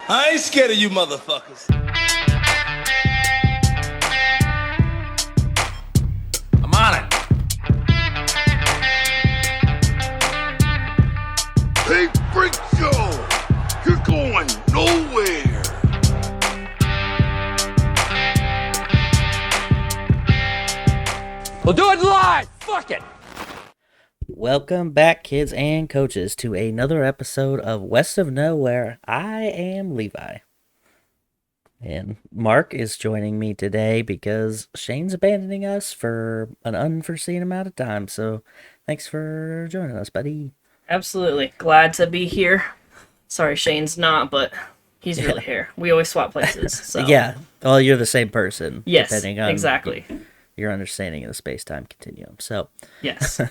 I ain't scared of you motherfuckers. I'm on it. Hey, Freak Show! You're going nowhere! We'll do it live! Fuck it! Welcome back, kids and coaches, to another episode of West of Nowhere. I am Levi. And Mark is joining me today because Shane's abandoning us for an unforeseen amount of time. So thanks for joining us, buddy. Absolutely. Glad to be here. Sorry, Shane's not, but he's really here. We always swap places. So. Yeah, well, you're the same person. Yes, depending on exactly. Your understanding of the space-time continuum. So yes.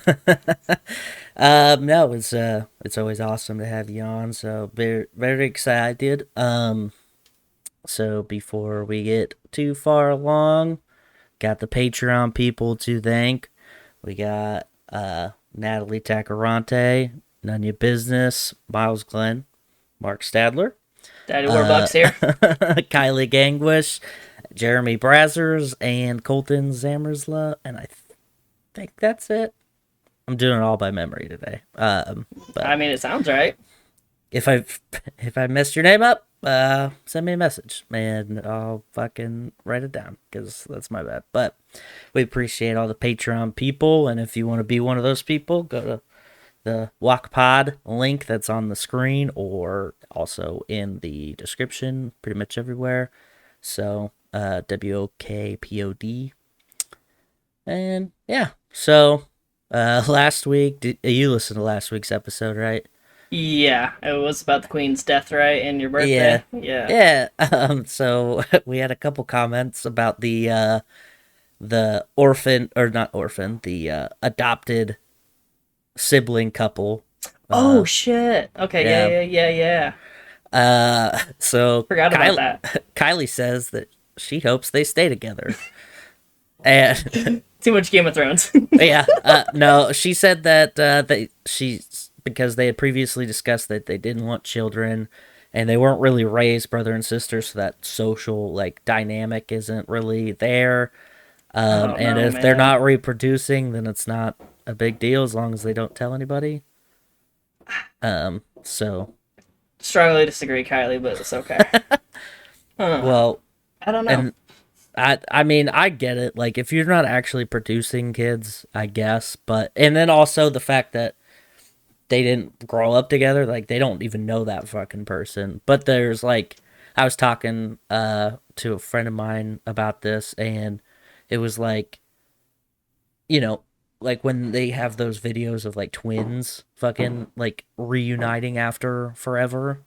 No, it's always awesome to have you on. So very, very excited. So before we get too far along, got the Patreon people to thank. We got Natalie Tacarante, None Your Business, Miles Glenn, Mark Stadler, Daddy Warbucks here. Kylie Gangwish, Jeremy Brazzers, and Colton Zamersla, and I think that's it. I'm doing it all by memory today. But I mean, it sounds right. if I messed your name up, send me a message, and I'll fucking write it down, because that's my bad. But we appreciate all the Patreon people, and if you want to be one of those people, go to the WalkPod link that's on the screen, or also in the description, pretty much everywhere. So, WOKPOD. And, yeah. So, last week, you listened to last week's episode, right? Yeah, it was about the Queen's death, right? And your birthday. Yeah. So, we had a couple comments about the orphan, or not orphan, the adopted sibling couple. Oh, shit. Okay, yeah. So Forgot about that. Kylie says that she hopes they stay together. And Too much Game of Thrones. yeah, no, she said that because they had previously discussed that they didn't want children, and they weren't really raised brother and sister, so that social dynamic isn't really there. And if they're not reproducing, then it's not a big deal as long as they don't tell anybody. So Strongly disagree, Kylie, but it's okay. well, I don't know. and I mean, I get it. Like, if you're not actually producing kids, I guess. But, and then also the fact that they didn't grow up together, like, they don't even know that fucking person. But there's, I was talking to a friend of mine about this, and it was when they have those videos of, twins fucking, reuniting after forever,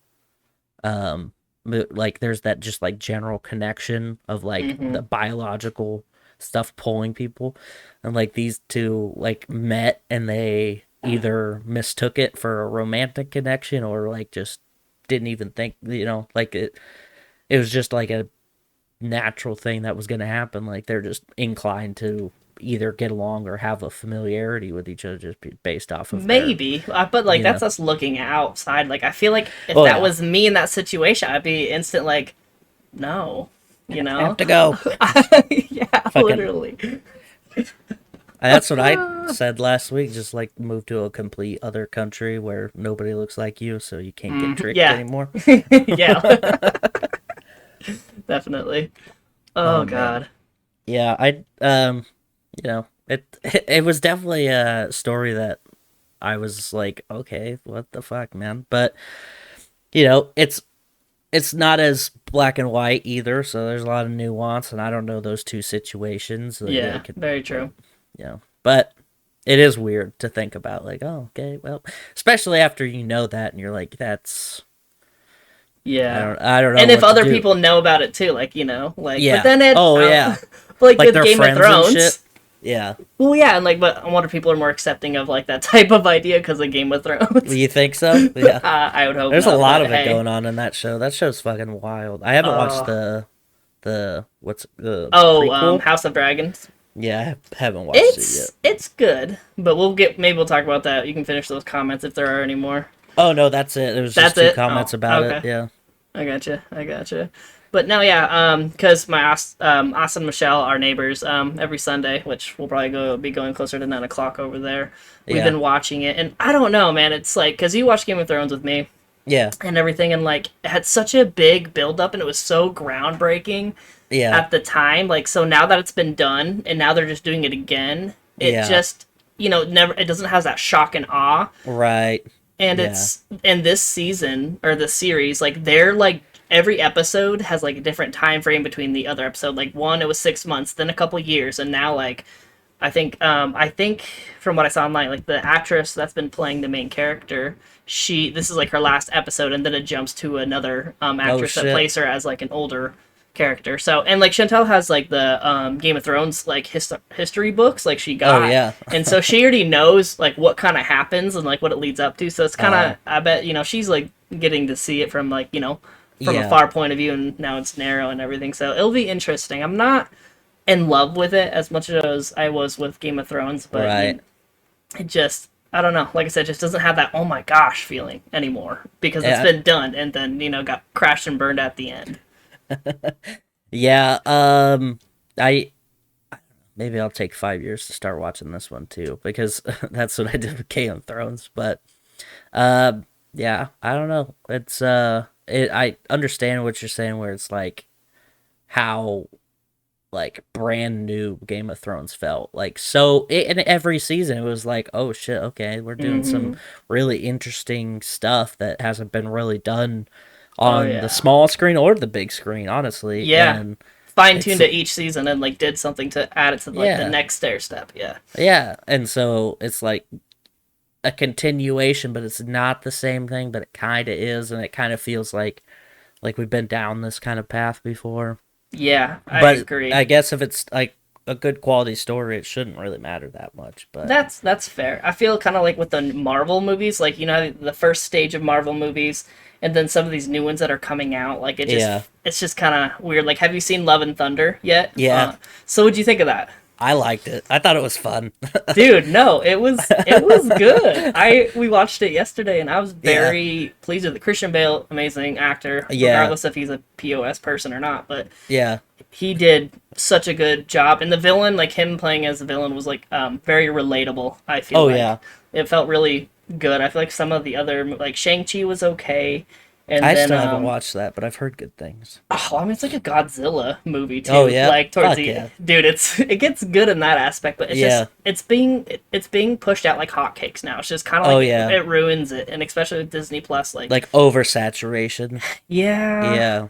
there's that just general connection of the biological stuff pulling people, and these two met, and they either mistook it for a romantic connection or just didn't even think, it was just a natural thing that was going to happen. They're just inclined to either get along or have a familiarity with each other just based off of maybe but that's us looking outside. I feel like if was me in that situation, I'd be instant no, I have to go. Yeah, fucking, literally. That's what I said last week. Just move to a complete other country where nobody looks like you, so you can't get tricked anymore. Yeah. Definitely. Oh God. Yeah, it was definitely a story that I was okay, what the fuck, man? But it's not as black and white either, so there's a lot of nuance, and I don't know those two situations. Yeah, very true. But it is weird to think about, oh, okay, well, especially after you know that, and you're that's... Yeah. I don't know. And if other people know about it too, yeah. But then it... yeah. with Game of Thrones. Yeah. Well, yeah, and but I wonder people are more accepting of that type of idea because of Game of Thrones. You think so? Yeah. I would hope. There's a lot of it hey. going on in that show. That show's fucking wild. I haven't watched the prequel? House of Dragons. Yeah, I haven't watched it yet. It's good, but maybe we'll talk about that. You can finish those comments if there are any more. Oh no, that's it. It was just two comments about it. Yeah. I gotcha. But no, yeah, because my Austin and Michelle, our neighbors, every Sunday, which we'll probably be going closer to 9 o'clock over there. We've been watching it, and I don't know, man. It's like because you watched Game of Thrones with me, Yeah. and everything, and like it had such a big build up, and it was so groundbreaking. Yeah. At the time, like so now that it's been done, and now they're just doing it again, it just never it doesn't have that shock and awe. Right. And it's in this season or the series, like they're like every episode has like a different time frame between the other episode. Like one, it was 6 months, then a couple years, and now like I think from what I saw online, like the actress that's been playing the main character, this is like her last episode, and then it jumps to another actress that plays her as like an older character. So and like Chantel has like the Game of Thrones like history books like she got. Oh yeah. And so she already knows like what kind of happens and like what it leads up to. So it's kind of I bet she's like getting to see it from like from a far point of view, and now it's narrow and everything. So it'll be interesting. I'm not in love with it as much as I was with Game of Thrones, but it just I don't know. Like I said, it just doesn't have that oh my gosh feeling anymore because it's been done and then got crashed and burned at the end. Yeah, I maybe I'll take 5 years to start watching this one too, because that's what I did with Game of Thrones. But yeah, I don't know. It's I understand what you're saying, where it's like how like brand new Game of Thrones felt. Like in every season it was like, oh shit, okay, we're doing some really interesting stuff that hasn't been really done on the small screen or the big screen, honestly. Yeah. And fine-tuned it each season and like did something to add it to like the next stair step. Yeah, and so it's like a continuation, but it's not the same thing, but it kind of is, and it kind of feels like we've been down this kind of path before. I agree. I guess if it's like a good quality story, it shouldn't really matter that much. But that's fair. I feel kind of like with the Marvel movies, like the first stage of Marvel movies, and then some of these new ones that are coming out, like it's just kind of weird. Like, have you seen Love and Thunder yet? Yeah. So what'd you think of that? I liked it. I thought it was fun. Dude, no, it was good. We watched it yesterday, and I was very pleased with it. Christian Bale, amazing actor, regardless if he's a POS person or not. But he did such a good job, and the villain, like him playing as the villain, was like very relatable. I feel. It felt really good. I feel like some of the other, like Shang-Chi was okay. And I still haven't watched that, but I've heard good things. Oh, I mean, it's like a Godzilla movie too. Oh yeah, like towards dude, it gets good in that aspect, but it's just it's being pushed out like hotcakes now. It's just kind of like it ruins it, and especially with Disney Plus, like oversaturation. Yeah.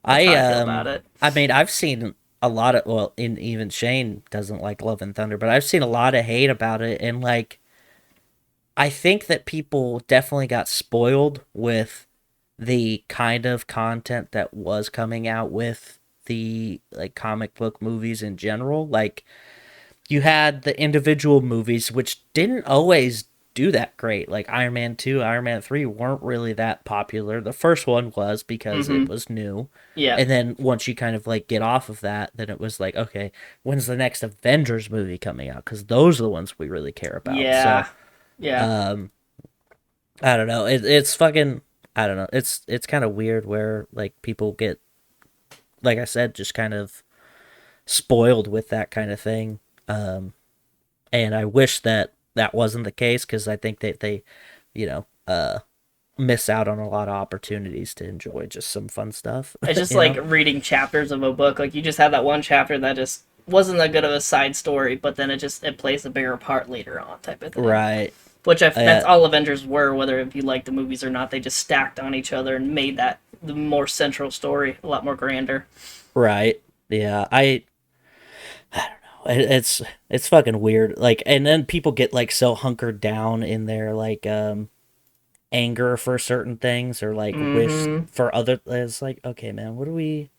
I feel about it. I mean, I've seen a lot of even Shane doesn't like Love and Thunder, but I've seen a lot of hate about it, and like, I think that people definitely got spoiled with the kind of content that was coming out with the like comic book movies in general. Like, you had the individual movies, which didn't always do that great. Like Iron Man 2, Iron Man 3 weren't really that popular. The first one was because it was new. Yeah. And then once you kind of like get off of that, then it was like, okay, when's the next Avengers movie coming out? Because those are the ones we really care about. Yeah. So, I don't know. It's fucking, I don't know. It's kind of weird where like people get, like I said, just kind of spoiled with that kind of thing. And I wish that wasn't the case, because I think that they, miss out on a lot of opportunities to enjoy just some fun stuff. It's just like reading chapters of a book. Like you just have that one chapter that just wasn't that good of a side story, but then it plays a bigger part later on, type of thing. Right. Which that's all Avengers were, whether if you like the movies or not. They just stacked on each other and made that the more central story a lot more grander. Right. Yeah. I don't know. It's fucking weird. Like, and then people get like so hunkered down in their like anger for certain things, or like wish for other. It's like, okay, man, what are we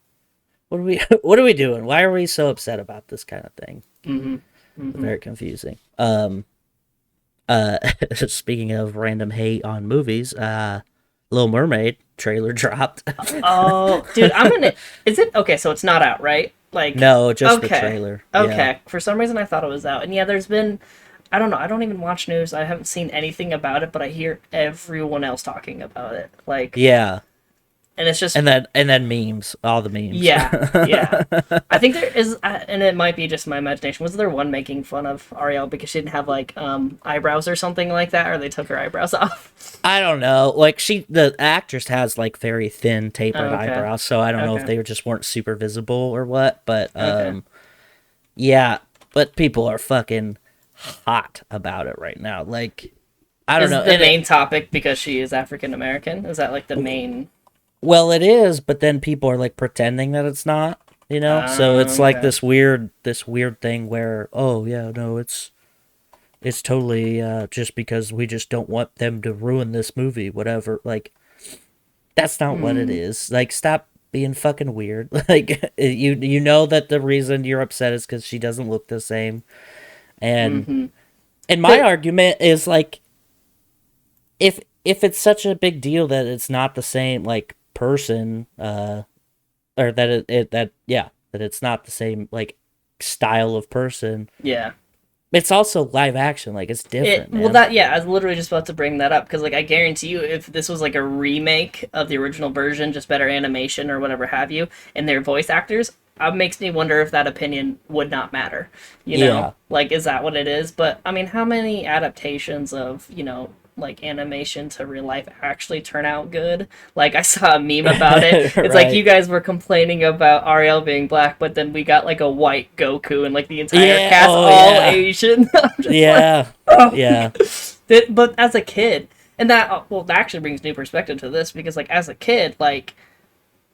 doing? Why are we so upset about this kind of thing? Very confusing. Speaking of random hate on movies, Little Mermaid trailer dropped. Oh, dude, is it okay? So it's not out, right? Like, no, just the trailer. Okay. Yeah. For some reason I thought it was out, and there's been, I don't know, I don't even watch news. I haven't seen anything about it, but I hear everyone else talking about it. Like, and it's just And then memes, all the memes. yeah, yeah. I think there is, and it might be just my imagination. Was there one making fun of Ariel because she didn't have like eyebrows or something like that, or they took her eyebrows off? I don't know. Like the actress has like very thin tapered Okay. eyebrows, so I don't know if Okay. they just weren't super visible or what. But Okay. yeah. But people are fucking hot about it right now. Like I don't Is know. the And main topic because she is African American? Is that like the main? well, it is, but then people are like pretending that it's not. You know, so it's like Okay. this weird thing where, oh yeah, no, it's totally just because we just don't want them to ruin this movie, whatever. Like that's not what it is. Like stop being fucking weird. Like you know that the reason you're upset is because she doesn't look the same, and my But- argument is like if it's such a big deal that it's not the same like person, or that that it's not the same like style of person. Yeah. It's also live action, like it's different. Well, Man. that yeah, I was literally just about to bring that up because like I guarantee you, if this was like a remake of the original version, just better animation or whatever have you, and their voice actors, it makes me wonder if that opinion would not matter. You know, Yeah. like is that what it is? But I mean, how many adaptations of like animation to real life actually turn out good? Like I saw a meme about it. It's like Right. you guys were complaining about Ariel being black, but then we got like a white Goku and like the entire Yeah, cast oh, all yeah. Asian. I'm just like, Yeah, yeah, but as a kid, and that well, that actually brings new perspective to this because like as a kid, like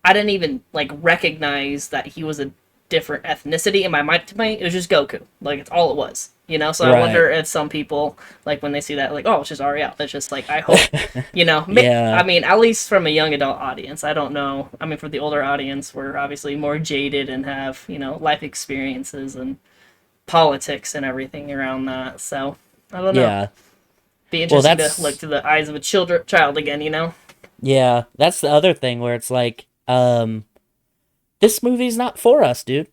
I didn't even like recognize that he was a different ethnicity in my mind. To me, it was just Goku. Like it's all it was, you know. So I Right. wonder if some people like when they see that, like, oh, it's just Ariel. It's just like I hope, Yeah. I mean, at least from a young adult audience, I don't know. I mean, for the older audience, we're obviously more jaded and have life experiences and politics and everything around that. So I don't know. yeah, Be interesting that's- to look through the eyes of a child again, you know? yeah. That's the other thing where it's like, this movie's not for us, dude.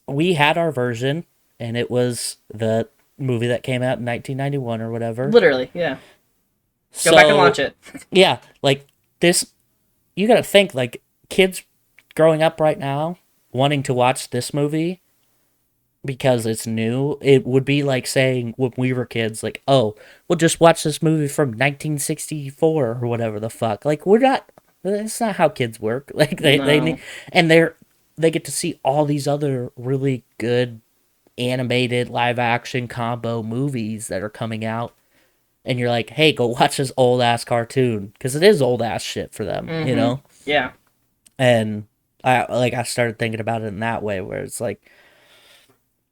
We had our version, and it was the movie that came out in 1991 or whatever. Literally, yeah. Go back and watch it. Yeah, like this, you gotta think like kids growing up right now wanting to watch this movie because it's new. It would be like saying when we were kids, like, oh, we'll just watch this movie from 1964 or whatever the fuck. Like we're not. That's not how kids work. Like they No. need, and they get to see all these other really good animated live action combo movies that are coming out. And you're like, hey, go watch this old ass cartoon because it is old ass shit for them, you know. Yeah. And I started thinking about it in that way, where it's like,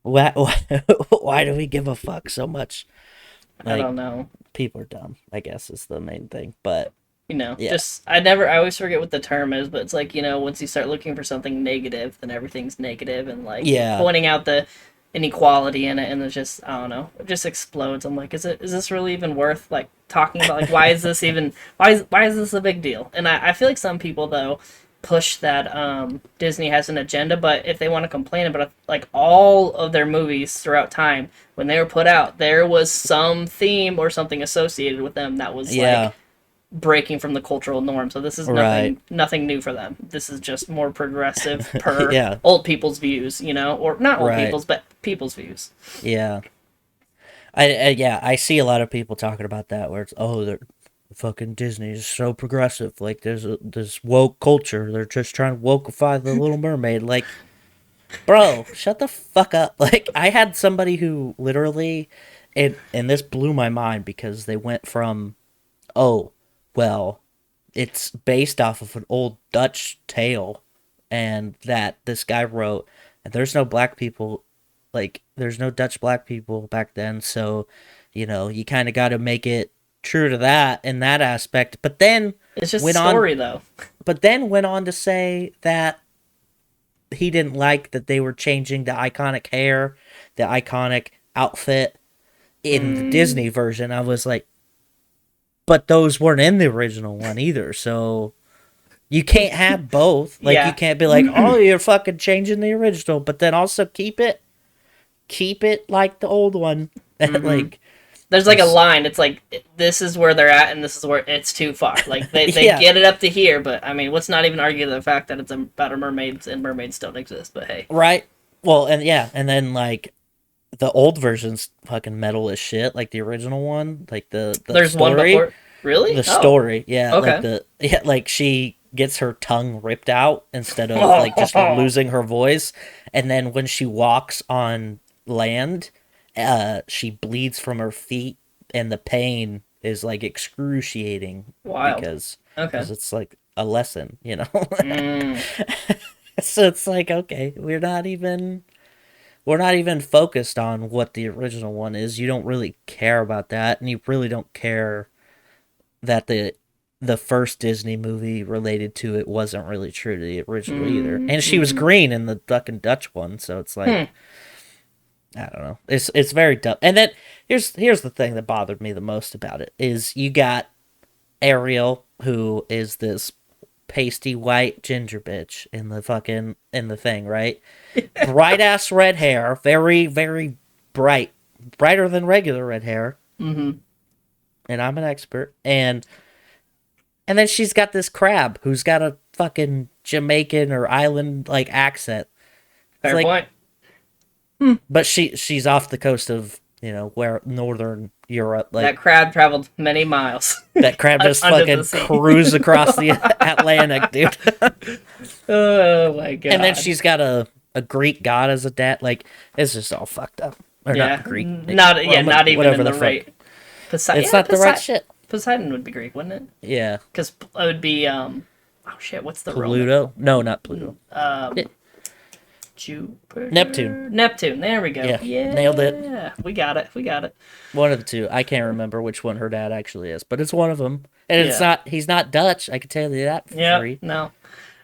why do we give a fuck so much? I don't know. People are dumb, I guess is the main thing. But yeah. Just I always forget what the term is, but it's like, once you start looking for something negative, then everything's negative and like Yeah. pointing out the inequality in it, and it's just, I don't know, it just explodes. I'm like, is this really even worth like talking about? Like, why is this even why is this a big deal? And I feel like some people though push that Disney has an agenda, but if they want to complain about it, like all of their movies throughout time, when they were put out, there was some theme or something associated with them that was Yeah. like breaking from the cultural norm. So this is nothing new for them. This is just more progressive per Yeah. old people's views, or not old Right. people's, but people's views. Yeah. I see a lot of people talking about that where it's, oh, they're fucking Disney is so progressive. Like there's this woke culture. They're just trying to wokeify the Little Mermaid. Like, bro, shut the fuck up. Like I had somebody who literally, and this blew my mind because they went from, oh, well, it's based off of an old Dutch tale and that this guy wrote, and there's no black people, like there's no Dutch black people back then, so you kind of got to make it true to that in that aspect. But then It's just a went story though. but then went on to say that he didn't like that they were changing the iconic hair, the iconic outfit in the Disney version. I was like, but those weren't in the original one either, so you can't have both. Like Yeah. you can't be like, oh, you're fucking changing the original, but then also keep it like the old one. Like There's like a line. It's like this is where they're at, and this is where it's too far. Like they Yeah. get it up to here, but I mean, let's not even argue the fact that it's about a mermaid and mermaids don't exist. But hey, Right. Well, and then like the old version's fucking metal as shit, like the original one, like the there's story, one before. Really? the Oh. story, yeah, Okay. like she gets her tongue ripped out instead of like just losing her voice, and then when she walks on land, she bleeds from her feet, and the pain is like excruciating Wild. because Okay. it's like a lesson, you know. Mm. So it's like, okay, we're not even focused on what the original one is. You don't really care about that, and you really don't care that the first Disney movie related to it wasn't really true to the original either. And she was green in the fucking Dutch one, so it's like I don't know. It's very dumb. And then here's the thing that bothered me the most about it is you got Ariel, who is this pasty white ginger bitch in the thing, right? Bright ass red hair, very, very bright, brighter than regular red hair. Mm-hmm. And I'm an expert. And then she's got this crab who's got a fucking Jamaican or island like accent. Fair like- point. But she's off the coast of, where northern Europe, like That crab traveled many miles. that crab just Under fucking the sea. cruised across the Atlantic, dude. Oh my god. And then she's got a Greek god as a dad. Like, it's just all fucked up. Or yeah, not Greek. not even whatever in the fuck. right. It's not the right shit. Poseidon would be Greek, wouldn't it? Yeah. Because it would be oh shit, what's the Roman? Pluto? No, not Pluto. Jupiter. Neptune. There we go. Yeah, nailed it. Yeah, we got it. One of the two. I can't remember which one her dad actually is, but it's one of them. And it's Yeah. not. He's not Dutch. I can tell you that for Yeah, free. no.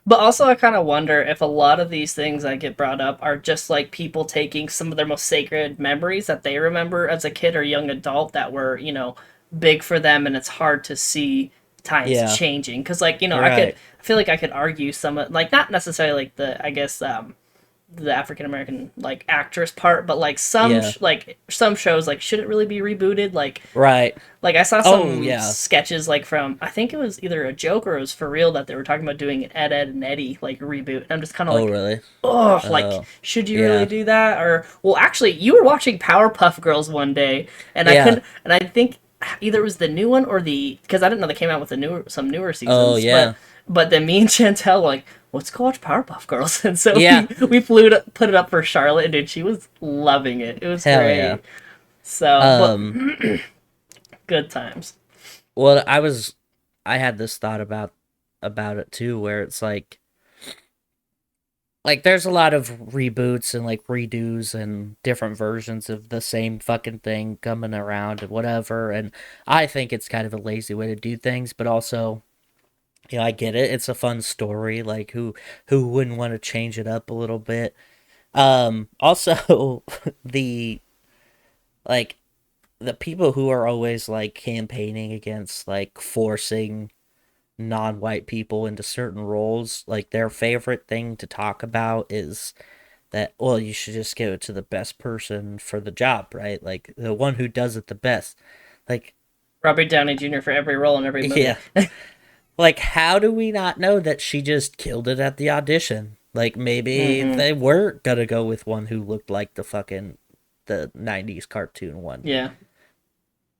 But also, I kind of wonder if a lot of these things that get brought up are just like people taking some of their most sacred memories that they remember as a kid or young adult that were, big for them, and it's hard to see times Yeah. changing. Because, like, Right. I feel like I could argue some, like, not necessarily like the African American like actress part, but like some Yeah. some shows like should it really be rebooted? Like Right. I saw some yeah. sketches like from I think it was either a joke or it was for real that they were talking about doing an Ed and Eddie like reboot. And I'm just kind of Oh, like, really? oh, Oh. like should you Yeah. really do that? Or well, actually, you were watching Powerpuff Girls one day, and Yeah. I couldn't, and I think either it was the new one or because I didn't know they came out with some newer seasons. Oh, yeah. But then me and Chantel were like, let's go watch Powerpuff Girls. And so Yeah. we put it up for Charlotte, and dude, she was loving it. It was Hell great. yeah. So, but, good times. Well, I had this thought about it too, where it's like there's a lot of reboots and like redos and different versions of the same fucking thing coming around and whatever. And I think it's kind of a lazy way to do things, but also, I get it. It's a fun story. Like who wouldn't want to change it up a little bit? Also the people who are always like campaigning against like forcing non-white people into certain roles, like their favorite thing to talk about is that, well, you should just give it to the best person for the job, right? Like the one who does it the best. Like Robert Downey Jr. for every role in every movie. yeah. Like, how do we not know that she just killed it at the audition? Like, maybe they were gonna go with one who looked like the 90s cartoon one. Yeah.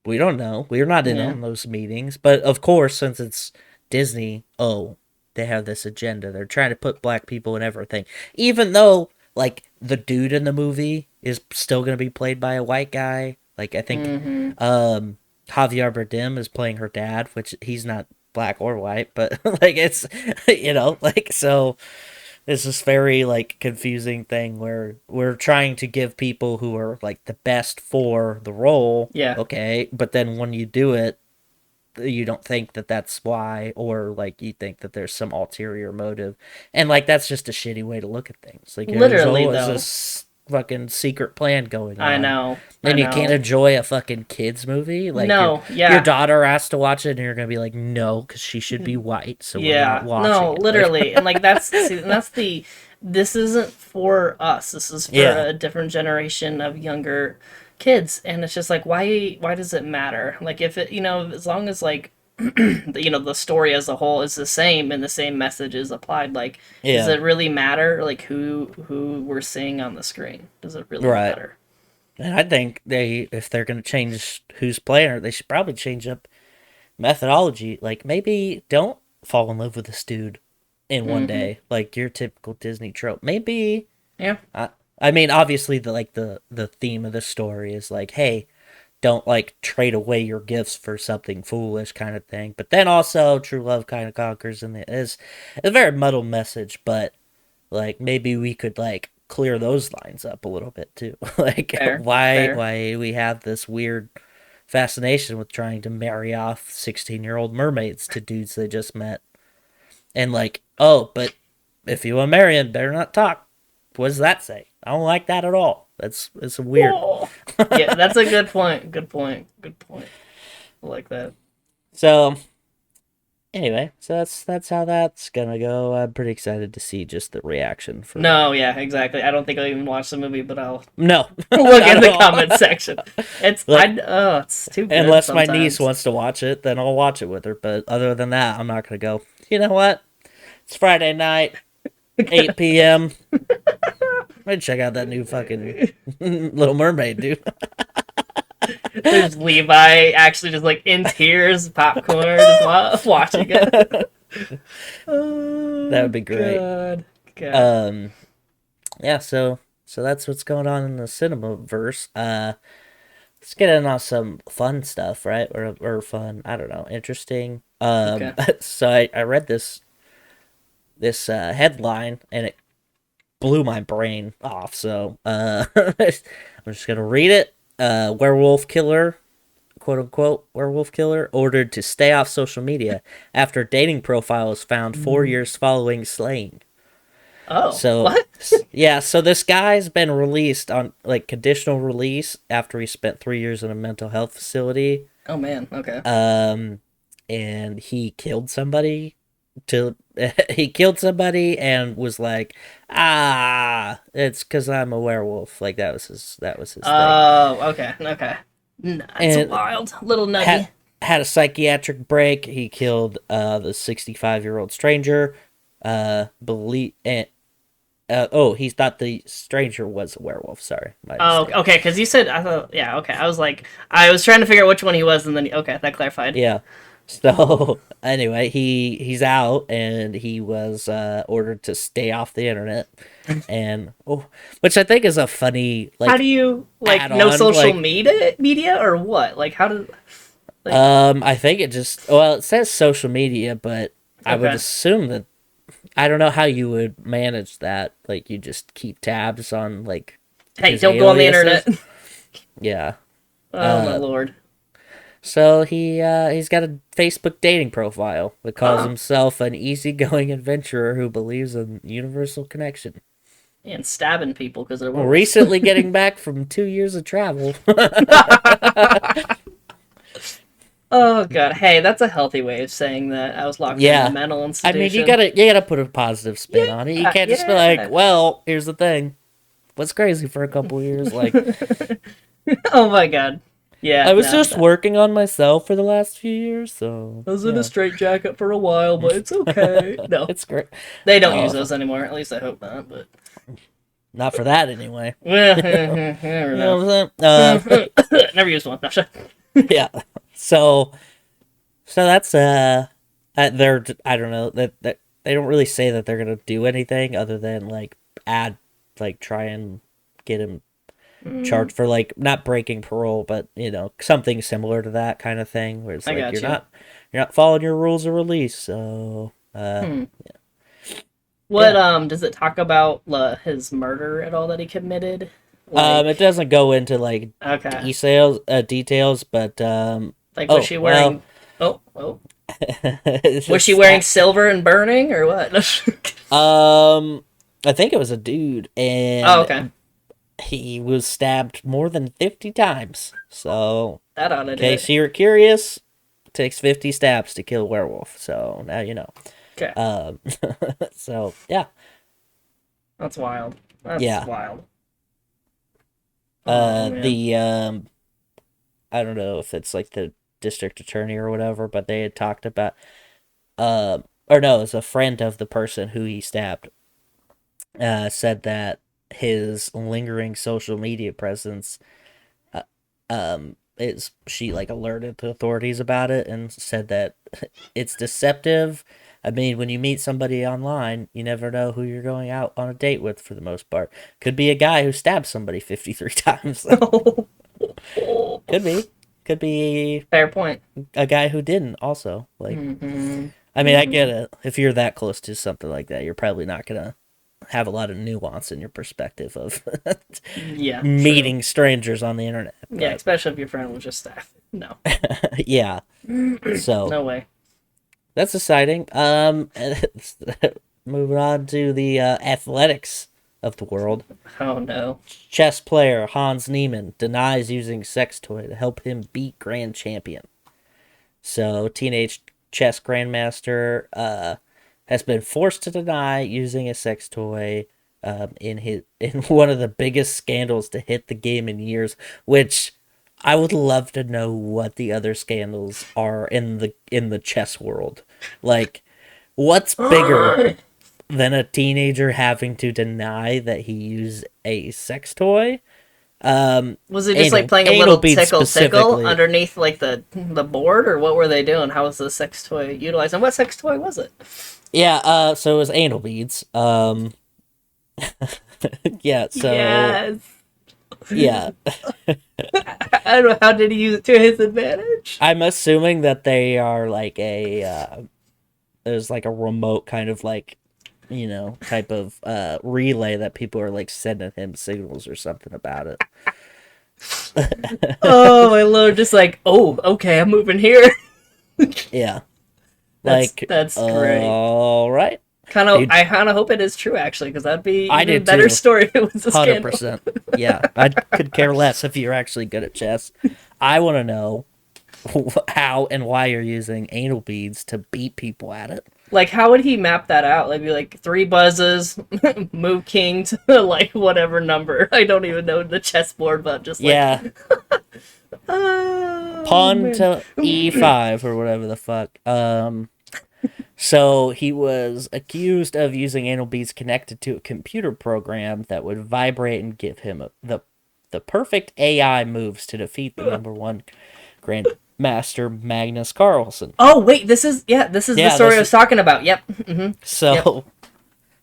We don't know. We're not in on those meetings. But, of course, since it's Disney, they have this agenda. They're trying to put black people in everything. Even though, like, the dude in the movie is still gonna be played by a white guy. Like, I think, Javier Bardem is playing her dad, which he's not black or white, but like it's so it's this very like confusing thing where we're trying to give people who are like the best for the role, okay, but then when you do it, you don't think that that's why, or like you think that there's some ulterior motive, and like that's just a shitty way to look at things. Like Literally, there's though. this fucking secret plan going on. I know. And you can't enjoy a fucking kids movie. Like No, your daughter has to watch it, and you're gonna be like, no, because she should be white. So we're not watching. No, it. literally, and like that's this isn't for us. This is for a different generation of younger kids, and it's just like, why does it matter? Like, if it, as long as like the story as a whole is the same and the same message is applied, like, does Yeah. it really matter like who we're seeing on the screen? Does it really Right. matter? And I think if they're gonna change who's playing her, they should probably change up methodology. Like maybe don't fall in love with this dude in one day, like your typical Disney trope. Maybe Yeah. I mean, obviously the theme of the story is like, hey, don't like trade away your gifts for something foolish kind of thing. But then also true love kind of conquers, and it's a very muddled message. But like maybe we could like clear those lines up a little bit too. Like Fair. why we have this weird fascination with trying to marry off 16-year-old mermaids to dudes they just met. And like, oh, but if you want to marry him, better not talk. What does that say? I don't like that at all. It's weird. Whoa. Yeah, that's a good point. Good point. Good point. I like that. So anyway, so that's how that's gonna go. I'm pretty excited to see just the reaction for No, yeah, exactly. I don't think I'll even watch the movie, but I'll No. look Not in the at all. comment section. It's Like, it's too good. Unless my sometimes. niece wants to watch it, then I'll watch it with her. But other than that, I'm not gonna go. You know what? It's Friday night, 8 p.m. I'm gonna check out that new fucking Little Mermaid, dude. There's Levi actually just like in tears, popcorn, just watching it. That would be great. God. Yeah. So that's what's going on in the cinema verse. Let's get in on some fun stuff, right? Or fun. I don't know. Interesting. Okay. So I read this headline and it blew my brain off. So I'm just gonna read it. Werewolf Killer, quote unquote, werewolf killer, ordered to stay off social media after dating profile is found 4 years following slaying. Oh, So what? yeah, so this guy's been released on like conditional release after he spent 3 years in a mental health facility. Oh man. Okay. And he killed somebody he killed somebody and was like, it's because I'm a werewolf. Like that was his thing. Oh, okay. Okay. That's And wild. Little nutty. Had a psychiatric break. He killed the 65-year-old stranger. He thought the stranger was a werewolf. Sorry. My Oh, mistake. okay. Because you said I thought. Yeah. Okay. I was like, I was trying to figure out which one he was, and then okay, that clarified. Yeah. So anyway, he's out and he was ordered to stay off the internet, and which I think is a funny like. How do you like no add-on, social like- media or what? Like how do? I think it it says social media, but I would Okay. assume that I don't know how you would manage that. Like you just keep tabs on like. Hey, his don't go on the aliases. internet. Yeah. Oh my lord. So he's got a Facebook dating profile that calls himself an easygoing adventurer who believes in universal connection. And stabbing people because they're Recently getting back from 2 years of travel. Oh god. Hey, that's a healthy way of saying that. I was locked Yeah. in a mental I institution. mean, you gotta put a positive spin on it. You can't just be yeah. like, well, here's the thing. What's crazy for a couple of years? Like, Oh my god. Yeah. I was no, just working on myself for the last few years, so I was in a straitjacket for a while, but it's okay. No, it's great. they don't use those anymore. At least I hope not. But Not for that anyway. never You know. know what I'm saying? Never used one. No, shut- Yeah. So that's they're I don't know that they don't really say that they're gonna do anything other than like try and get him charged for like not breaking parole, but something similar to that kind of thing where it's I like got you're you. not following your rules of release. So What does it talk about his murder at all that he committed? it doesn't go into like Okay. details, but Like was she wearing? Oh. it's Was she just wearing silver and burning or what? I think it was a dude, and Oh, okay. he was stabbed more than 50 times. So, That ought to in do it. case you're curious, it takes 50 stabs to kill a werewolf. So now you know. Okay. So yeah, That's wild. That's Yeah. wild. Man. The I don't know if it's like the district attorney or whatever, but they had talked about or no, it's a friend of the person who he stabbed. Said that his lingering social media presence is she like alerted the authorities about it and said that it's deceptive. I mean, when you meet somebody online, you never know who you're going out on a date with for the most part. Could be a guy who stabbed somebody 53 times. Could be. Could be Fair point. a guy who didn't also. Like I mean, I get it. If you're that close to something like that, you're probably not going to have a lot of nuance in your perspective of Yeah. meeting strangers on the internet. Yeah, But, especially if your friend was just staff. No. yeah. So No way. that's exciting. Moving on to the athletics of the world. Oh no. Chess player Hans Niemann denies using sex toy to help him beat grand champion. So teenage chess grandmaster has been forced to deny using a sex toy in one of the biggest scandals to hit the game in years, which I would love to know what the other scandals are in the chess world. Like, what's bigger than a teenager having to deny that he used a sex toy? Was it just Anal- like playing a anal little beads tickle specifically. underneath like the board, or what were they doing? How was the sex toy utilized? And what sex toy was it? Yeah, so it was anal beads. Yeah, so Yes. yeah. I don't know, how did he use it to his advantage? I'm assuming that they are like there's like a remote kind of like, type of relay that people are like sending him signals or something about it. Oh my lord! Just like, oh, okay, I'm moving here. Yeah. That's great. All right. I kind of hope it is true, actually, because that'd be I even a did better too. story if it was a scandal. 100%. Yeah. I could care less if you're actually good at chess. I want to know how and why you're using anal beads to beat people at it. Like, how would he map that out? Like, be like 3 buzzes, move king to like whatever number. I don't even know the chessboard, but just like, Yeah. oh, Pawn man. to e5 or whatever the fuck. So he was accused of using anal beads connected to a computer program that would vibrate and give him the perfect AI moves to defeat the number one grandmaster Magnus Carlsen. Oh wait, this is the story I was talking about. Yep. So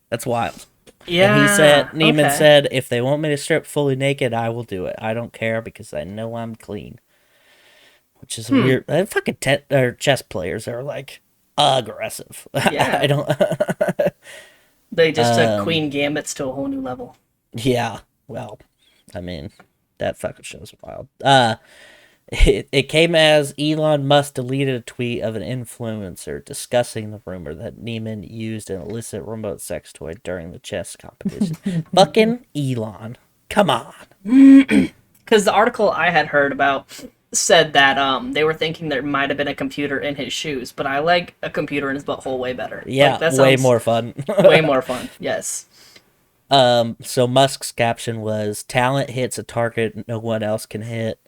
that's wild. Yeah. And he said, Neiman okay. said, if they want me to strip fully naked, I will do it. I don't care because I know I'm clean. Which is weird. Fucking chess players are like aggressive. Yeah. I don't. They just took Queen Gambits to a whole new level. Yeah. Well, I mean, that fucking show's wild. It came as Elon Musk deleted a tweet of an influencer discussing the rumor that Neiman used an illicit remote sex toy during the chess competition. Fucking Elon. Come on. Because the article I had heard about said that they were thinking there might have been a computer in his shoes, but I like a computer in his butthole way better. Yeah, Like, that way sounds more fun. way more fun. Yes. So Musk's caption was, talent hits a target no one else can hit.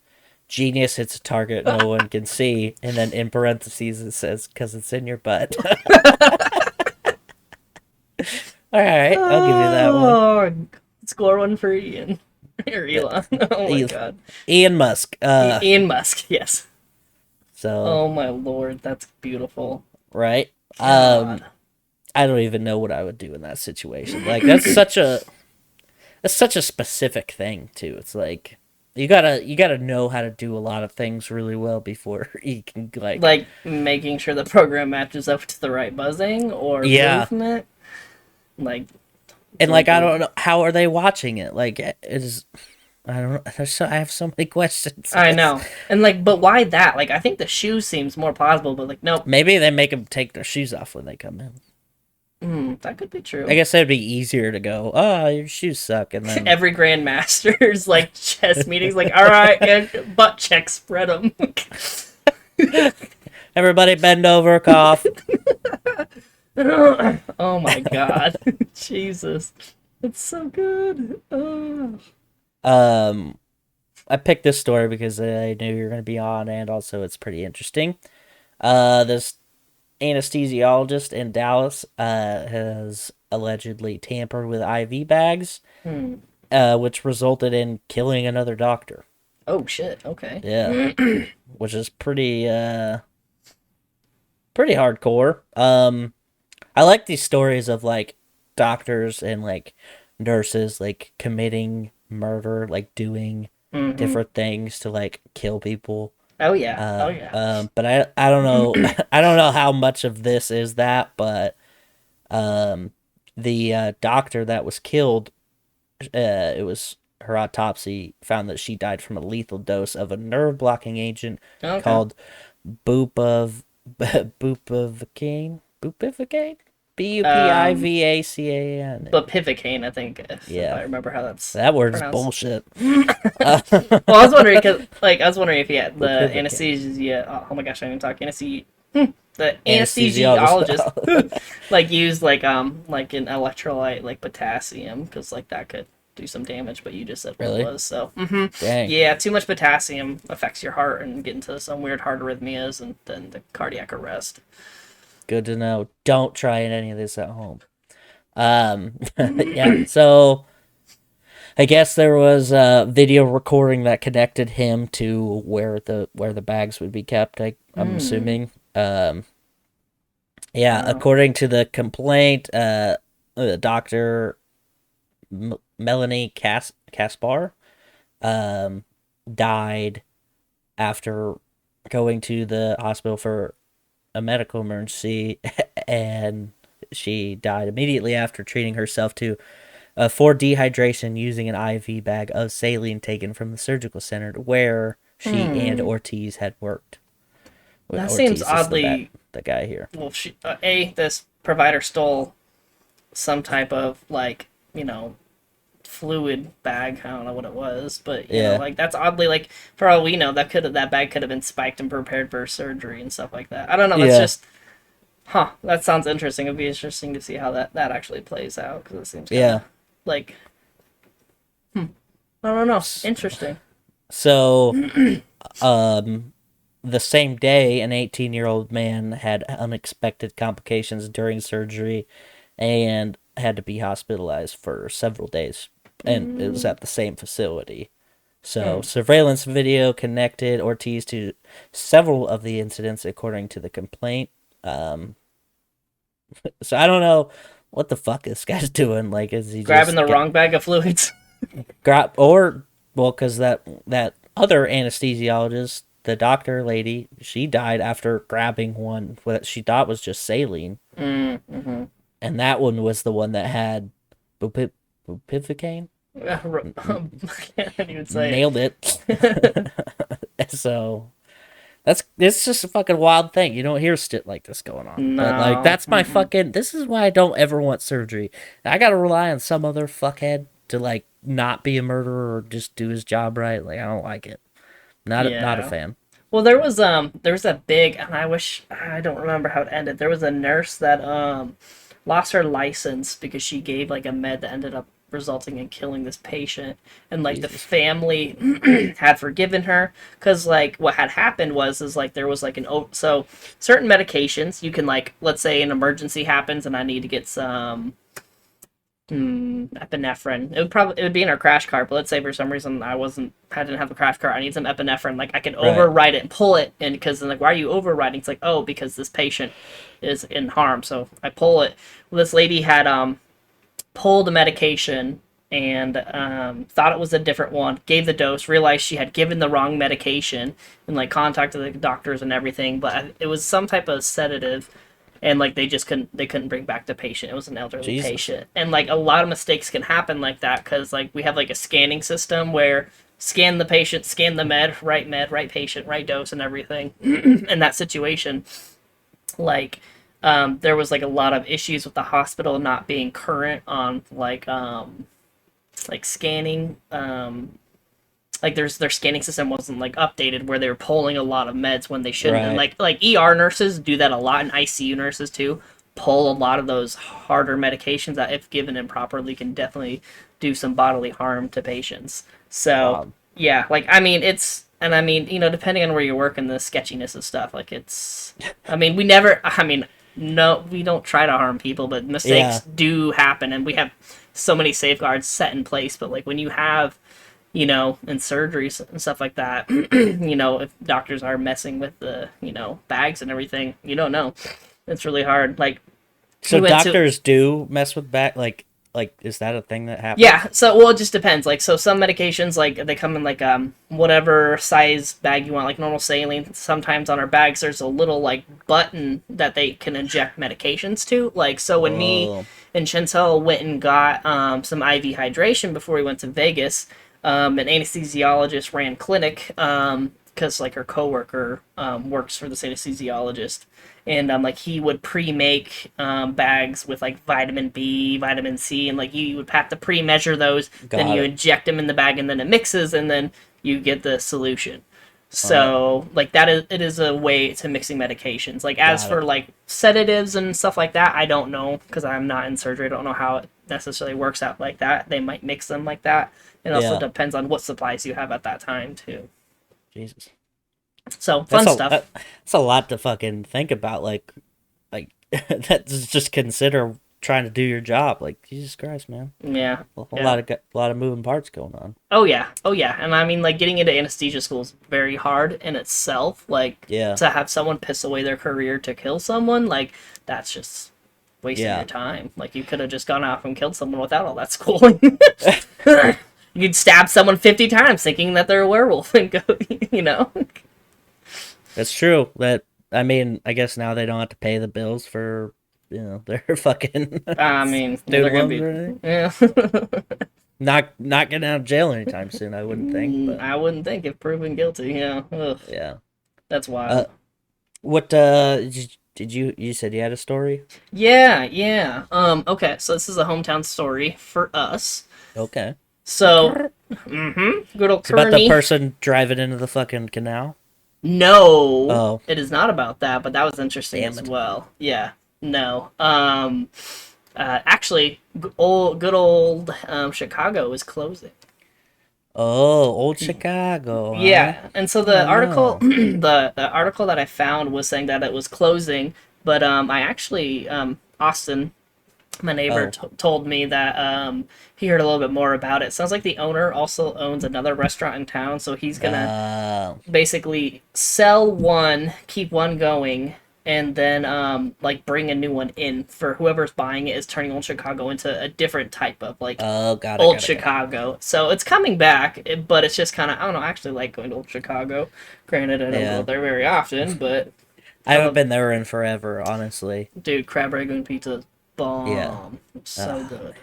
Genius hits a target no one can see. And then in parentheses it says, because it's in your butt. All right, I'll give you that one. Oh, score one for Ian. Or Elon. Oh my god. Ian Musk. Ian Musk, yes. So, Oh my lord, that's beautiful. right? God. I don't even know what I would do in that situation. Like, that's such a specific thing too. It's like you gotta know how to do a lot of things really well before you can Like making sure the program matches up to the right buzzing or movement. Like, and like I don't know, how are they watching it? Like, I don't know. I have so many questions. I know. And like, but why that? Like, I think the shoe seems more plausible, but like, nope. Maybe they make them take their shoes off when they come in. That could be true. I guess it'd be easier to go, oh, your shoes suck, and then Every grandmaster's like chess meetings, like, all right, and butt check, spread them. everybody bend over, cough. Oh my god, Jesus, it's so good. Oh. I picked this story because I knew you were going to be on, and also it's pretty interesting. This anesthesiologist in Dallas has allegedly tampered with IV bags, which resulted in killing another doctor. Oh shit. Okay. Yeah, which is pretty hardcore. I like these stories of like doctors and like nurses like committing murder, like doing different things to like kill people. Oh yeah. Oh yeah. But I don't know I don't know how much of this is that, but the doctor that was killed, it was her autopsy found that she died from a lethal dose of a nerve blocking agent Okay. called bupivacaine. Bupivacaine. Bupivacan. Bupivacaine, I think. If Yeah. I remember how that's That word's pronounced. bullshit. Well, I was wondering because, like, I was wondering if he had the Bupivacaine. anesthesia. Oh my gosh, I didn't talk anesthesia. The Anesthesiologist. anesthesiologist, like, used like an electrolyte like potassium because like that could do some damage. But you just said what Really? it was, so Dang. yeah, too much potassium affects your heart and get into some weird heart arrhythmias and then the cardiac arrest. Good to know. Don't try any of this at home. Yeah, so I guess there was a video recording that connected him to where the bags would be kept, I'm assuming. Yeah, according to the complaint, Dr. Melanie Kaspar died after going to the hospital for a medical emergency, and she died immediately after treating herself for dehydration using an IV bag of saline taken from the surgical center where she and Ortiz had worked. That Ortiz seems is oddly. the guy here. Well, this provider stole some type of fluid bag. I don't know what it was, but you know, like that's oddly like for all we know that bag could have been spiked and prepared for surgery and stuff like that. I don't know. That's just that sounds interesting. It'd be interesting to see how that actually plays out because it seems kinda, like I don't know. Interesting. So, the same day, an 18-year-old man had unexpected complications during surgery and had to be hospitalized for several days. And it was at the same facility. So, surveillance video connected Ortiz to several of the incidents, according to the complaint. So, I don't know what the fuck this guy's doing. Like, is he grabbing the wrong bag of fluids? Because that other anesthesiologist, the doctor lady, she died after grabbing one that she thought was just saline. Mm-hmm. And that one was the one that had bupivacaine. I can't even say Nailed it. So it's just a fucking wild thing. You don't hear shit like this going on. No. But like that's my fucking. This is why I don't ever want surgery. I gotta rely on some other fuckhead to like not be a murderer or just do his job right. Like I don't like it. Not a fan. Well, there was a big, and I don't remember how it ended. There was a nurse that lost her license because she gave like a med that ended up resulting in killing this patient, and like Jesus. The family had forgiven her because like what had happened was like there was like so certain medications you can like, let's say an emergency happens and I need to get some epinephrine. It would be in our crash cart, but let's say for some reason I didn't have a crash cart. I need some epinephrine. Like I can override it and pull it, and because then like why are you overriding? It's like, oh, because this patient is in harm, so I pull it. Well, this lady had pulled a medication and thought it was a different one. Gave the dose, realized she had given the wrong medication, and like contacted the doctors and everything. But it was some type of sedative. And like they couldn't bring back the patient. It was an elderly patient, and like a lot of mistakes can happen like that because like we have like a scanning system where scan the patient, scan the med, right patient, right dose, and everything. In that situation, like there was like a lot of issues with the hospital not being current on like scanning. Like their scanning system wasn't like updated where they were pulling a lot of meds when they shouldn't. And like ER nurses do that a lot, and ICU nurses too pull a lot of those harder medications that if given improperly can definitely do some bodily harm to patients. So Yeah, like, I mean, depending on where you work and the sketchiness of stuff, like, no, we don't try to harm people, but mistakes do happen, and we have so many safeguards set in place, but, like, when you have, in surgeries and stuff like that, if doctors are messing with the, bags and everything, you don't know. It's really hard, like... So doctors do mess with back, like, is that a thing that happens? Yeah, so, well, it just depends. Like, so some medications, like, they come in, like, whatever size bag you want, like normal saline. Sometimes on our bags, there's a little, like, button that they can inject medications to. Like, so when me and Chantel went and got some IV hydration before we went to Vegas, an anesthesiologist ran clinic, because, like, her coworker works for this anesthesiologist. And, like, he would pre-make bags with, like, vitamin B, vitamin C, and, like, you would have to pre-measure those. Then you inject them in the bag, and then it mixes, and then you get the solution. So, like, it is a way to mixing medications. Like, as for, like, sedatives and stuff like that, I don't know, because I'm not in surgery. I don't know how it necessarily works out like that. They might mix them like that. It also depends on what supplies you have at that time, too. Jesus. So, stuff. That's a lot to fucking think about, like that's just consider trying to do your job. Like, Jesus Christ, man. Yeah. A lot of moving parts going on. Oh yeah. And I mean, like, getting into anesthesia school is very hard in itself. Like, to have someone piss away their career to kill someone, like, that's just wasting your time. Like, you could have just gone off and killed someone without all that schooling. You'd stab someone 50 times thinking that they're a werewolf and go, That's true. I mean, I guess now they don't have to pay the bills for, their fucking... I mean, they're going to be... Yeah. Not getting out of jail anytime soon, I wouldn't think. But... I wouldn't think if proven guilty, yeah. Ugh. Yeah. That's wild. What, did you said you had a story? Yeah. Okay, so this is a hometown story for us. Okay. So, good old It's about the person driving into the fucking canal? No, it is not about that, but that was interesting as well. Yeah, no. Actually, good old Chicago is closing. Oh, old Chicago. Huh? Yeah, and so the article, the article that I found was saying that it was closing, but I actually, Austin, my neighbor, told me that he heard a little bit more about it. Sounds like the owner also owns another restaurant in town, so he's gonna basically sell one, keep one going, and then like bring a new one in for whoever's buying it is turning Old Chicago into a different type of like Old Chicago. So it's coming back, but it's just kind of, I don't know. I actually like going to Old Chicago. Granted, I don't go there very often, but I haven't been there in forever, honestly. Dude, crab rangoon pizza. Bomb. Yeah. So good.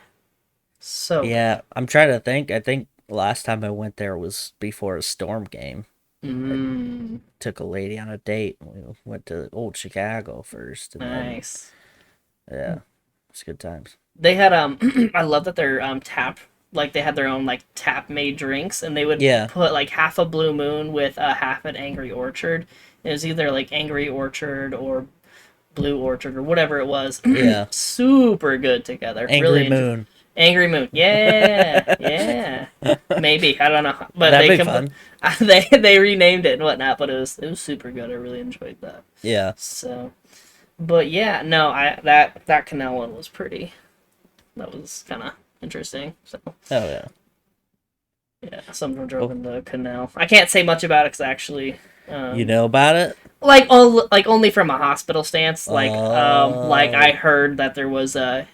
So yeah, I'm trying to think. I think last time I went there was before a Storm game. Took a lady on a date. We went to Old Chicago first. And nice. Then, it's good times. They had I love that their tap, like they had their own like tap made drinks, and they would put like half a Blue Moon with half an Angry Orchard. It was either like Angry Orchard or Blue Orchard or whatever it was. Yeah. Super good together. Angry Moon. Angry Moon. Yeah. Maybe. I don't know. But that'd be fun. They renamed it and whatnot, but it was super good. I really enjoyed that. Yeah. So, but yeah, no, that canal one was pretty. That was kind of interesting. So. Oh yeah. Yeah, someone drove in the canal. I can't say much about it because actually. You know about it? Like only from a hospital stance. Like I heard that there was a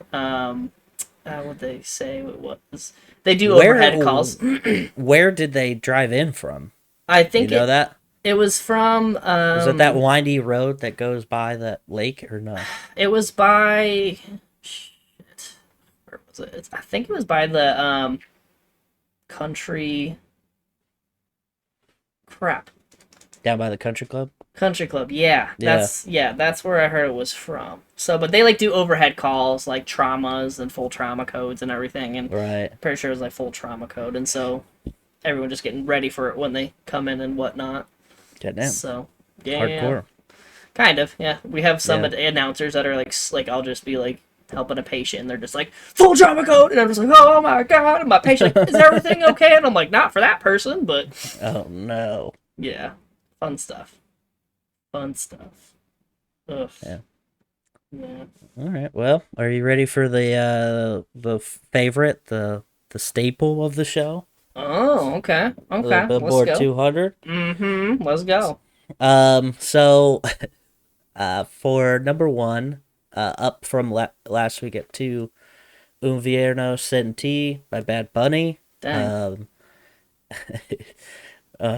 what they say it was. They do overhead calls. Where did they drive in from? I think you know that it was from. Was it that windy road that goes by that lake or no? It was by. Shit, where was it? I think it was by the country. Crap. Down by the country club? Country club, yeah. That's where I heard it was from. So, but they like do overhead calls, like traumas and full trauma codes and everything, and pretty sure it was like full trauma code, and so everyone just getting ready for it when they come in and whatnot. Goddamn. So yeah, hardcore. Kind of, yeah. We have some announcers that are like I'll just be like helping a patient, and they're just like, full trauma code, and I'm just like, oh my god, and my patient, like, is everything okay? And I'm like, not for that person, but Oh no. yeah, fun stuff. Fun stuff. Ugh. Yeah. Yeah. All right. Well, are you ready for the favorite, the staple of the show? Oh, okay. The Okay. Let's Billboard go. 200. Mm-hmm. Let's go. So for number one, up from last week at 2, Un Vierno Sin Ti by Bad Bunny. Dang.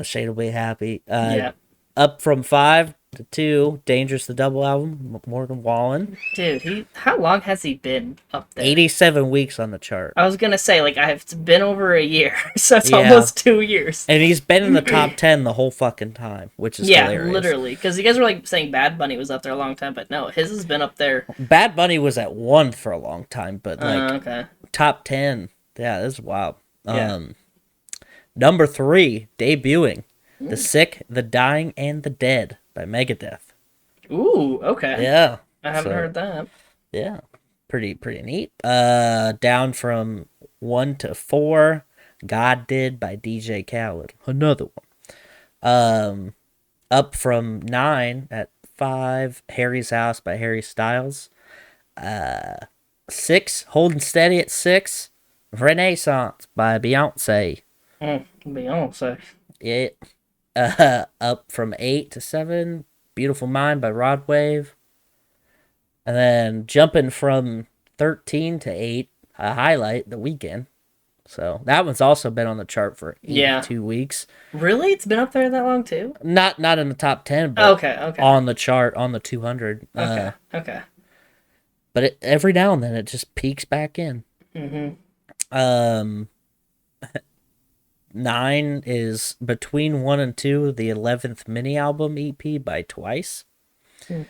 Shane will be happy. Yeah. Up from 5 to 2, Dangerous the Double Album, Morgan Wallen. Dude, how long has he been up there? 87 weeks on the chart. I was gonna say, like, it's been over a year, so it's Yeah. almost 2 years. And he's been in the top 10 the whole fucking time, which is Yeah, hilarious. literally. Because you guys were, like, saying Bad Bunny was up there a long time, but no, his has been up there. Bad Bunny was at 1 for a long time, but like Okay. top 10. Yeah, this is wild. Yeah. Number 3, debuting. The Sick, the Dying, and the Dead by Megadeth. Ooh, okay. Yeah. I haven't so- heard that. Yeah. Pretty neat. Down from 1 to 4, God Did by DJ Khaled. Another one. Up from 9 at 5, Harry's House by Harry Styles. 6, Holding Steady at 6, Renaissance by Beyonce. Beyonce. Yeah. Up from 8 to 7, Beautiful Mind by Rod Wave. And then jumping from 13 to 8, a highlight, The Weeknd. So that one's also been on the chart for 82 weeks. Really? It's been up there that long, too? Not in the top 10, but Okay. on the chart, on the 200. Okay. But every now and then it just peaks back in. Mm-hmm. 9 is between 1 and 2, the 11th mini album EP by Twice. Which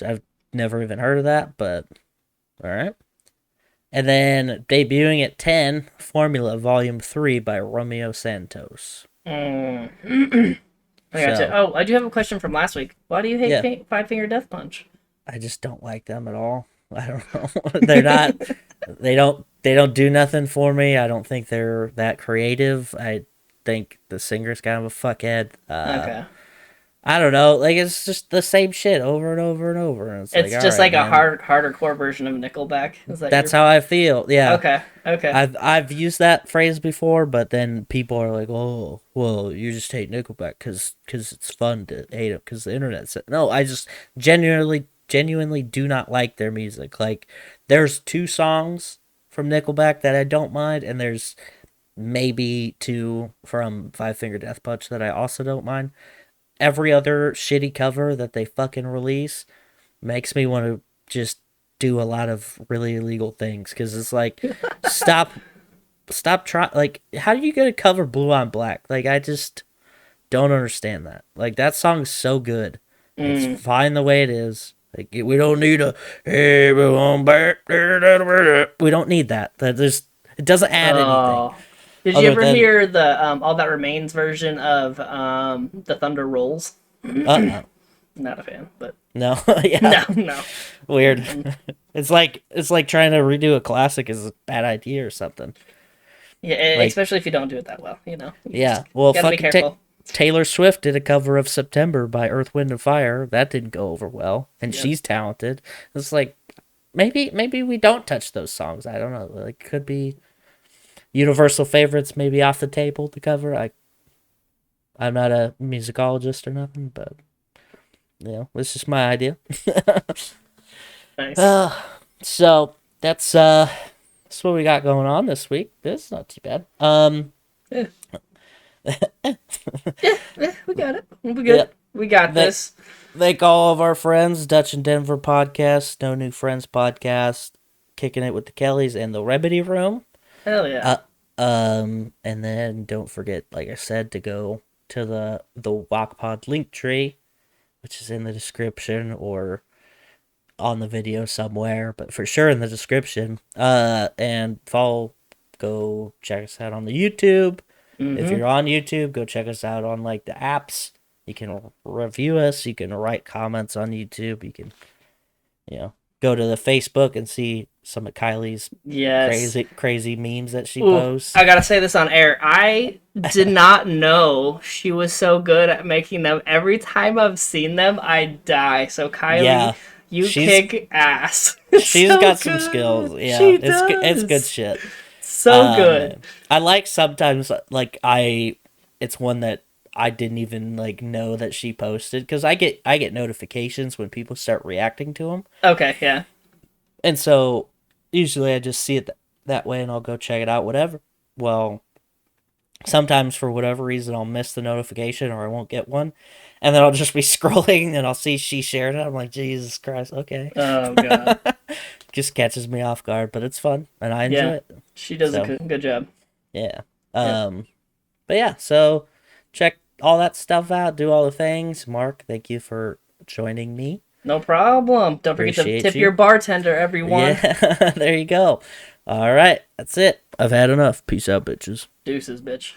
I've never even heard of that, but all right. And then debuting at 10, Formula Volume 3 by Romeo Santos. I gotcha. So- Oh, I do have a question from last week. Why do you hate Yeah. Five Finger Death Punch? I just don't like them at all. I don't know. They're not. They don't do nothing for me. I don't think they're that creative. I think the singer's kind of a fuckhead. Okay. I don't know. Like it's just the same shit over and over and over. And It's all just right, like a man. harder core version of Nickelback. Is that That's how I feel. Yeah. Okay. I've used that phrase before, but then people are like, "Oh, well, you just hate Nickelback because it's fun to hate it because the internet said." No, I just genuinely do not like their music. Like, there's 2 songs from Nickelback that I don't mind, and there's maybe 2 from Five Finger Death Punch that I also don't mind. Every other shitty cover that they fucking release makes me want to just do a lot of really illegal things, because it's like, stop trying. Like, how do you get a cover Blue on Black? Like, I just don't understand that. Like, that song's so good. It's fine the way it is. Like, we don't need a hey, we don't need that. That just, it doesn't add anything. Did you Other ever than- hear the All That Remains version of The Thunder Rolls? Uh-oh. Not a fan, but No. Yeah. no. Weird. It's like trying to redo a classic is a bad idea or something. Yeah, Like- especially if you don't do it that well, you know. Yeah. Well, Gotta be fucking careful. Taylor Swift did a cover of September by Earth, Wind, and Fire. That didn't go over well, and she's talented. It's like, maybe we don't touch those songs. I don't know. Like, could be universal favorites maybe off the table to cover. I'm not a musicologist or nothing, but it's just my idea. Nice. So that's what we got going on this week. This is not too bad. We got it. We good. Yep. We got That- this. Thank all of our friends, Dutch and Denver podcast, No New Friends podcast, Kicking It with the Kellys, and the Remedy Room. Hell yeah. And then don't forget, like I said, to go to the WalkPod link tree, which is in the description or on the video somewhere, but for sure in the description. And go check us out on the YouTube. If you're on YouTube, go check us out on like the apps. You can review us. You can write comments on YouTube. You can, go go to the Facebook and see some of Kylie's Yes. crazy memes that she Ooh, posts. I gotta say this on air. I did not know she was so good at making them. Every time I've seen them, I die. So Kylie, Yeah, you she's- kick ass. She's So got some good. skills. Yeah, She it's good does. shit. So good. I like sometimes like it's one that I didn't even like know that she posted because I get notifications when people start reacting to them, Okay, yeah. and so usually I just see it that way and I'll go check it out. Whatever. Well, sometimes for whatever reason I'll miss the notification or I won't get one, and then I'll just be scrolling and I'll see she shared it. I'm like, Jesus Christ, okay. Oh god. Just catches me off guard, but it's fun and I enjoy Yeah. it. She does So. a good job. Yeah. But yeah, so check all that stuff out, do all the things. Mark, thank you for joining me. No problem. Don't forget to Appreciate tip you. your bartender, everyone. Yeah, there you go. All right, that's it. I've had enough. Peace out, bitches. Deuces, bitch.